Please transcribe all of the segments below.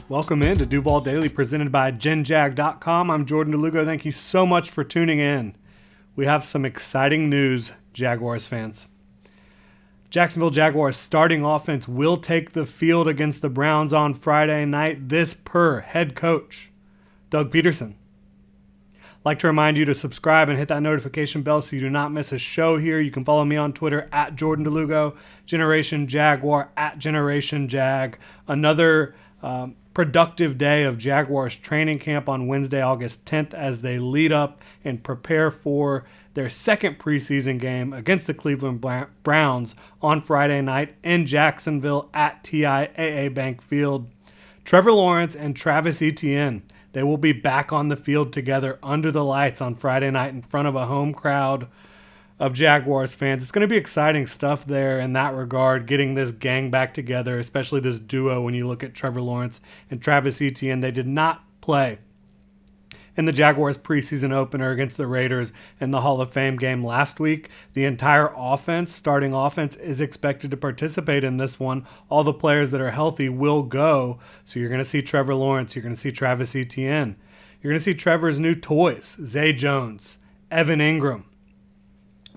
Welcome in to Duval Daily, presented by GenJag.com. I'm Jordan DeLugo. Thank you so much for tuning in. We have some exciting news, Jaguars fans. Jacksonville Jaguars starting offense will take the field against the Browns on Friday night. This per head coach Doug Peterson. I'd like to remind you to subscribe and hit that notification bell so you do not miss a show here. You can follow me on Twitter at Jordan DeLugo, Generation Jaguar at Generation Jag. Another productive day of Jaguars training camp on Wednesday, August 10th, as they lead up and prepare for their second preseason game against the Cleveland Browns on Friday night in Jacksonville at TIAA Bank Field. Trevor Lawrence and Travis Etienne, they will be back on the field together under the lights on Friday night in front of a home crowd of Jaguars fans. It's going to be exciting stuff there in that regard, getting this gang back together, especially this duo when you look at Trevor Lawrence and Travis Etienne. They did not play in the Jaguars preseason opener against the Raiders in the Hall of Fame game last week. The entire offense, starting offense, is expected to participate in this one. All the players that are healthy will go. So you're going to see Trevor Lawrence. You're going to see Travis Etienne. You're going to see Trevor's new toys, Zay Jones, Evan Ingram.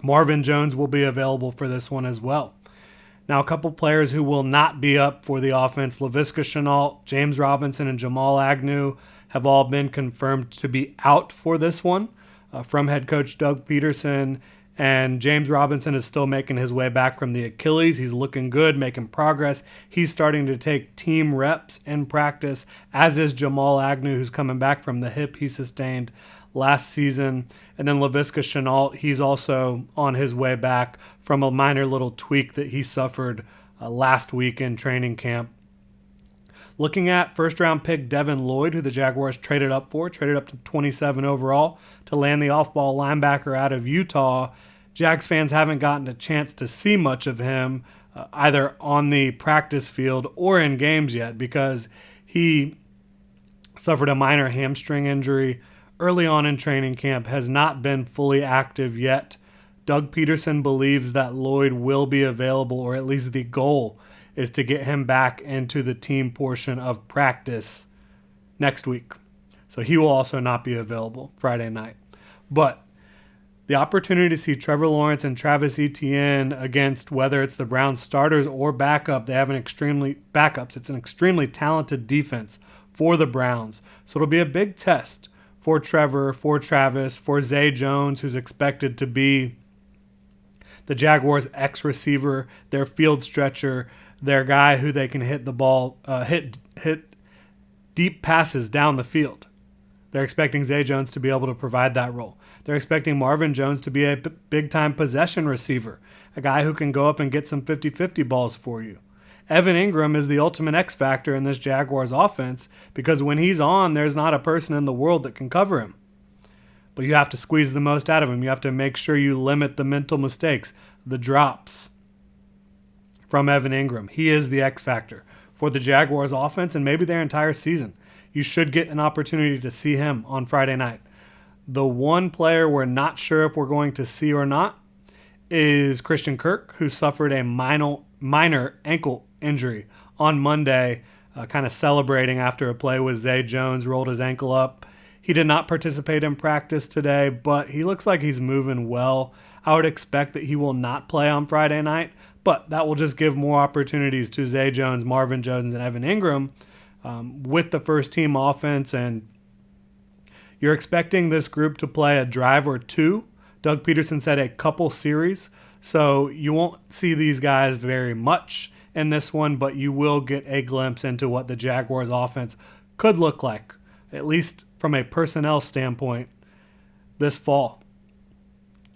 Marvin Jones will be available for this one as well. Now, a couple players who will not be up for the offense, Laviska Shenault, James Robinson, and Jamal Agnew have all been confirmed to be out for this one from head coach Doug Peterson. And James Robinson is still making his way back from the Achilles. He's looking good, making progress. He's starting to take team reps in practice, as is Jamal Agnew, who's coming back from the hip he sustained last season. And then Laviska Shenault, he's also on his way back from a minor little tweak that he suffered last week in training camp. Looking at first-round pick Devin Lloyd, who the Jaguars traded up to 27 overall to land the off-ball linebacker out of Utah. Jags fans haven't gotten a chance to see much of him either on the practice field or in games yet, because he suffered a minor hamstring injury early on in training camp, has not been fully active yet. Doug Peterson believes that Lloyd will be available, or at least the goal is to get him back into the team portion of practice next week. So he will also not be available Friday night. But the opportunity to see Trevor Lawrence and Travis Etienne against, whether it's the Browns starters or backup, it's an extremely talented defense for the Browns. So it'll be a big test for Trevor, for Travis, for Zay Jones, who's expected to be the Jaguars' X-receiver, their field stretcher, their guy who they can hit the ball, hit deep passes down the field. They're expecting Zay Jones to be able to provide that role. They're expecting Marvin Jones to be a big-time possession receiver, a guy who can go up and get some 50-50 balls for you. Evan Ingram is the ultimate X factor in this Jaguars offense, because when he's on, there's not a person in the world that can cover him. But you have to squeeze the most out of him. You have to make sure you limit the mental mistakes, the drops from Evan Ingram. He is the X factor for the Jaguars offense and maybe their entire season. You should get an opportunity to see him on Friday night. The one player we're not sure if we're going to see or not is Christian Kirk, who suffered a minor ankle injury on Monday, kind of celebrating after a play with Zay Jones, rolled his ankle up. He did not participate in practice today, but he looks like he's moving well. I would expect that he will not play on Friday night, but that will just give more opportunities to Zay Jones, Marvin Jones, and Evan Ingram with the first-team offense. And you're expecting this group to play a drive or two. Doug Peterson said a couple series, so you won't see these guys very much in this one, but you will get a glimpse into what the Jaguars offense could look like, at least from a personnel standpoint, this fall.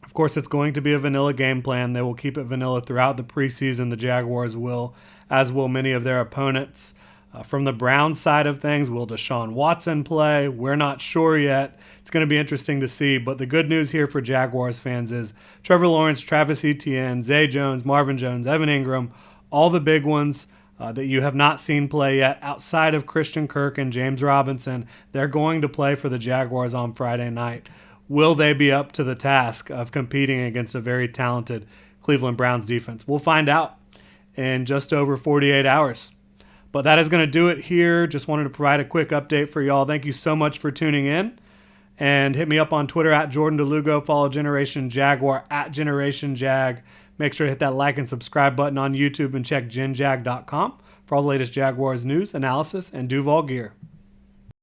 Of course, it's going to be a vanilla game plan. They will keep it vanilla throughout the preseason. The Jaguars will, as will many of their opponents. From the Browns side of things, will Deshaun Watson play? We're not sure yet. It's going to be interesting to see. But the good news here for Jaguars fans is Trevor Lawrence, Travis Etienne, Zay Jones, Marvin Jones, Evan Ingram, all the big ones that you have not seen play yet outside of Christian Kirk and James Robinson, they're going to play for the Jaguars on Friday night. Will they be up to the task of competing against a very talented Cleveland Browns defense? We'll find out in just over 48 hours. But that is going to do it here. Just wanted to provide a quick update for y'all. Thank you so much for tuning in. And hit me up on Twitter at Jordan DeLugo. Follow Generation Jaguar at Generation Jag. Make sure to hit that like and subscribe button on YouTube and check genjag.com for all the latest Jaguars news, analysis, and Duval gear.